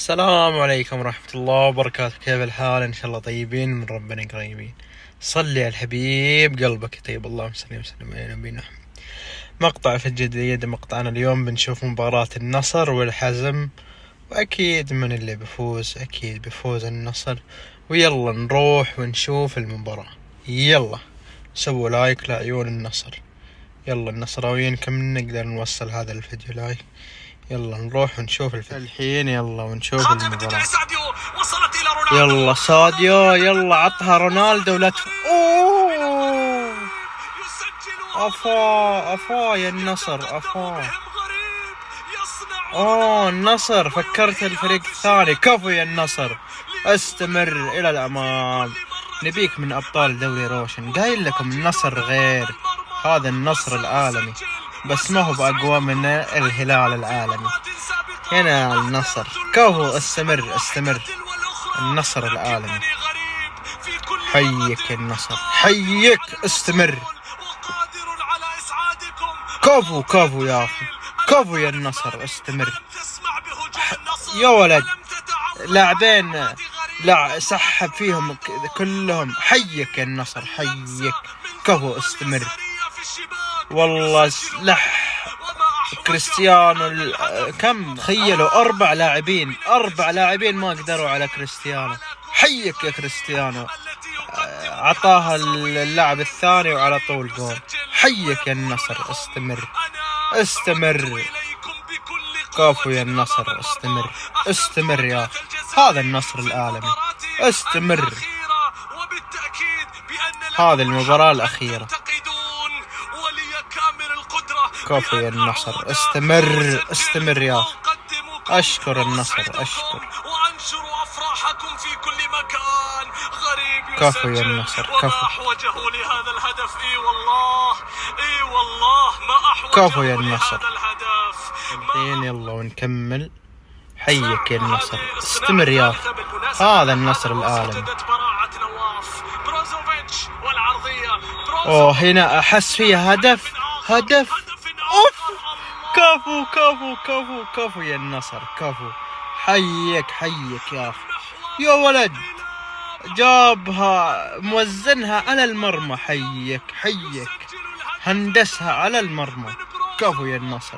السلام عليكم ورحمة الله وبركاته. كيف الحال؟ إن شاء الله طيبين من ربنا قريبين. صلي على الحبيب قلبك يطيب. اللهم صل وسلم على نبينا محمد. مقطع في الجديد، مقطعنا اليوم بنشوف مباراة النصر والحزم، وأكيد من اللي بيفوز. أكيد بيفوز النصر. ويلا نروح ونشوف المباراة. يلا سووا لايك لعيون النصر. يلا النصراويين كم نقدر نوصل هذا الفيديو لايك. يلا نروح ونشوف الحين. يلا ونشوف المباراة. يلا ساديو، يلا عطها رونالدو لا اوه افا يا النصر افا. النصر فكرت الفريق الثاني. كفو يا النصر، استمر الى الامام. نبيك من ابطال دوري روشن. قايل لكم النصر غير، هذا النصر العالمي بس ما هو بأقوى من الهلال العالمي. هنا النصر. كفو، استمر النصر العالمي. حيك النصر، حيك، استمر. كفو يا أخي، كفو يا النصر، استمر. يا ولد لاعبين لا سحب فيهم كلهم. حيك يا النصر، حيك. كفو، استمر. والله كريستيانو كم تخيلوا 4 لاعبين ما قدروا على كريستيانو. حيك يا كريستيانو، عطاها اللاعب الثاني وعلى طول جول. حيك يا النصر، استمر. كفو يا النصر، استمر يا أخي. هذا النصر العالمي، استمر. هذه المباراة الأخيرة. كفو يا النصر، استمر يا أخي. أشكر النصر، أشكر. كفو يا النصر، كفو. كفو يا النصر. الحين يلا ونكمل. حيك يا النصر، استمر يا أخي. هذا النصر العالمي. هنا أحس فيها هدف. أوف. كفو يا النصر، كفو. حيك يا أخي. يا ولد جابها موزنها على المرمى. حيك هندسها على المرمى. كفو يا النصر،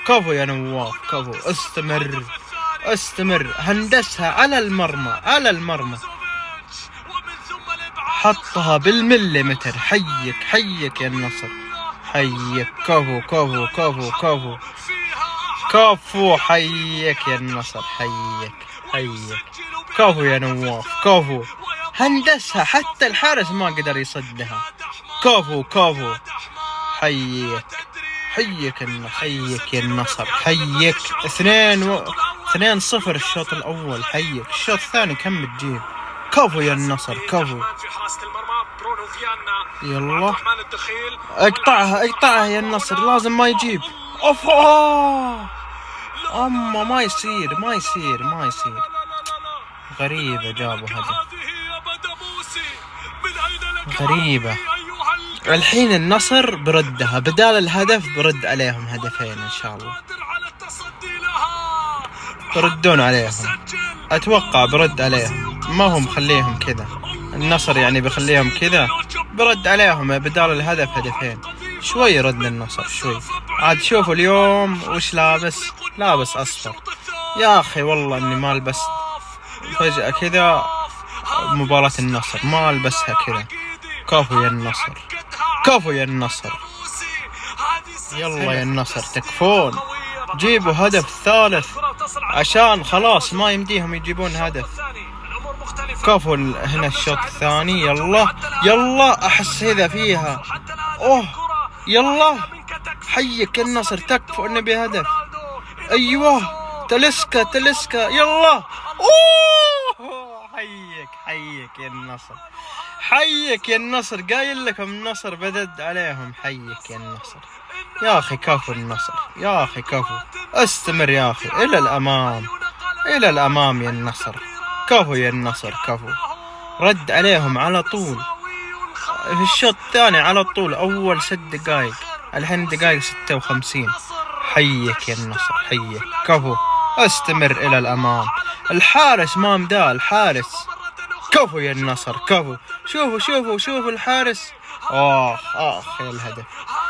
كفو يا نواف، كفو. استمر. هندسها على المرمى. حطها بالمليمتر. حيك يا النصر، حيك. كفو حيك يا النصر، حيك. كفو يا نواف، كفو. هندسها حتى الحارس ما قدر يصدها. كفو. حيك يا النصر، حيك. 2-0 الشوط الأول. حيك الشوط الثاني كم تجيب. كفو يا النصر، كفو. يلا اقطعها يا النصر، لازم ما يجيب. ما يصير. غريبة جابوا هدف، غريبة. الحين النصر بردها، بدال الهدف برد عليهم هدفين إن شاء الله. بردون عليهم، أتوقع برد عليهم. ما هم خليهم كذا النصر، يعني بخليهم كذا. برد عليهم بدال الهدف هدفين. شوي رد النصر شوي. عاد شوفوا اليوم وش لابس أصفر. يا أخي والله إني ما لبست فجأة كذا مباراة النصر، ما ألبسها كذا. كفو يا النصر. يلا يا النصر تكفون، جيبوا هدف ثالث عشان خلاص ما يمديهم يجيبون هدف. كفو. هنا الشوط الثاني. يلا احس هذا فيها. يلا حيك يا النصر، تكفو انه بهدف. ايوه تلسكا. يلا حيك يا النصر. قايل لكم النصر بدد عليهم. حيك يا النصر يا أخي. كفو النصر يا أخي، كفو. استمر يا أخي إلى الأمام يا النصر. كفو يا النصر، كفو. رد عليهم على طول في الشوط الثاني على طول. أول 6 دقائق، الحين دقائق 56. حيك يا النصر، حيك. كفو استمر إلى الأمام. الحارس ما مداه الحارس. كفو يا النصر كفو. شوفوا الحارس. يا الهدف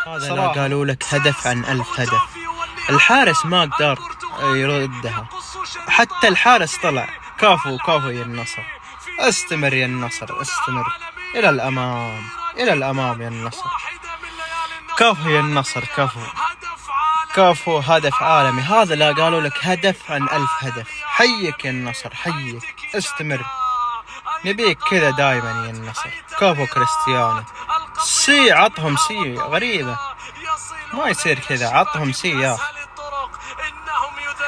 هذا لا قالوا لك هدف عن 1000 هدف. الحارس ما قدر يردها، حتى الحارس طلع. كفو يا النصر. استمر يا النصر استمر إلى الأمام يا النصر. كفو يا النصر كفو هدف عالمي. هذا لا قالوا لك هدف عن 1000 هدف. حيك يا النصر حيك. استمر نبيك كذا دايما يا النصر. كفو كريستيانو. عطهم غريبة، ما يصير كذا. عطهم يا أخي.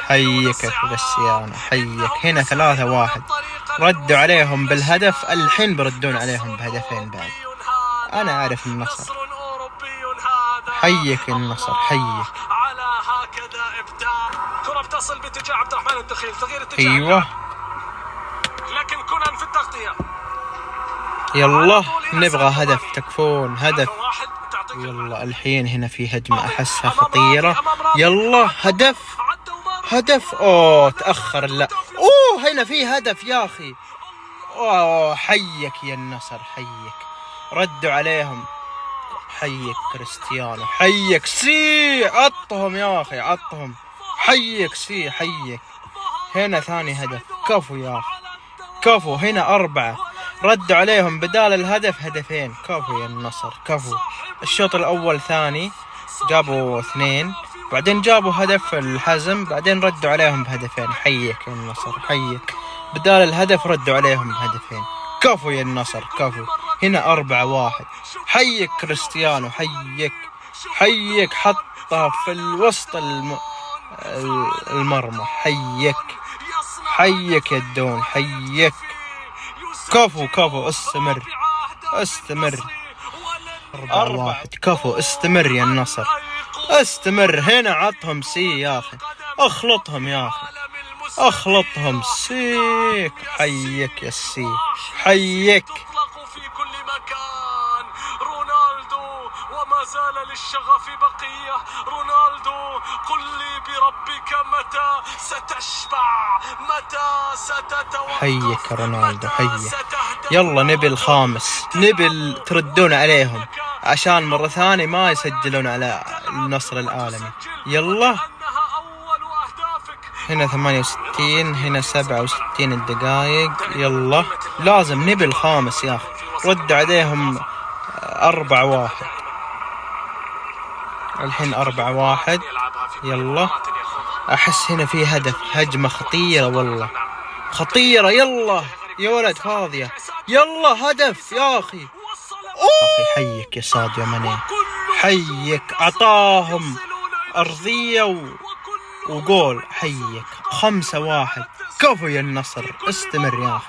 حيك كريستيانو حيك. هنا 3-1 ردوا عليهم بالهدف، الحين بردون عليهم بهدفين بعد. أنا أعرف النصر. حيك النصر حيك. كرة بتصل باتجاه عبد الرحمن الدخيل، تغيير اتجاه. ايوه لكن كونان في التغطية. يلا نبغى هدف. تكفون هدف. يلا الحين هنا في هجمة أحسها خطيرة. يلا هدف. تأخر. لا هنا في هدف يا أخي. حيك يا النصر حيك. ردوا عليهم. حيك كريستيانو حيك. عطهم يا أخي عطهم. حيك حيك. هنا ثاني هدف. كفو يا أخي كفو. هنا 4 ردوا عليهم بدال الهدف هدفين. كفو يا النصر كفو. الشوط الأول ثاني جابوا 2، بعدين جابوا هدف الحزم، بعدين ردوا عليهم بهدفين. حيك يا النصر حيك. بدال الهدف ردوا عليهم بهدفين. كفو يا النصر كفو. هنا 4-1. حيك كريستيانو حيك. حطها في الوسط المرمى. حيك يا الدون حيك. كفو. استمر 4-1. كفو. استمر يا النصر استمر. هنا عطهم يا أخي. اخلطهم يا أخي اخلطهم. حيك يا حيك. وما زال للشغف بقية. رونالدو قل لي بربك متى ستشبع، متى ستتوقف. حيك رونالدو حيك. يلا نبي الخامس. نبي تردون عليهم عشان مرة ثانية ما يسجلون على النصر العالمي. يلا هنا 68 هنا 67 الدقائق. يلا لازم نبي الخامس يا أخي. رد عليهم 4-1. الحين 4-1. يلا أحس هنا في هدف. هجمة خطيرة والله خطيرة. يلا يا ولد فاضية. يلا هدف يا أخي. حيك يا ساديو ماني حيك. عطاهم أرضية وجول. حيك 5-1. كفو يا النصر. استمر يا أخي.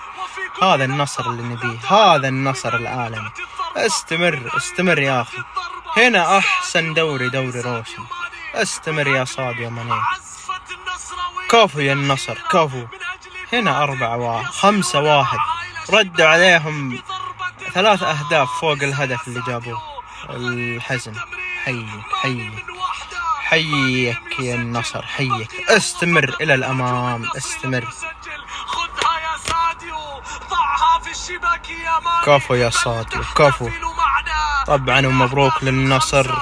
هذا النصر اللي نبيه. هذا النصر العالمي. استمر يا أخي. هنا أحسن دوري روشن. استمر يا ساديو ماني. كفو يا النصر كفو. هنا 5-1 ردوا عليهم 3 أهداف فوق الهدف اللي جابوه الحزم. حيك يا النصر حيك. استمر إلى الأمام استمر. كفو يا ساديو كفو. طبعا ومبروك للنصر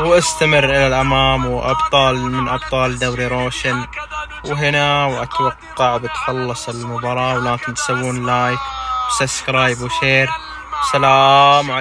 واستمر إلى الأمام وأبطال من أبطال دوري روشن. وهنا وأتوقع بتخلص المباراة. ولا تنسون لايك وسبسكرايب وشير. سلام عليكم.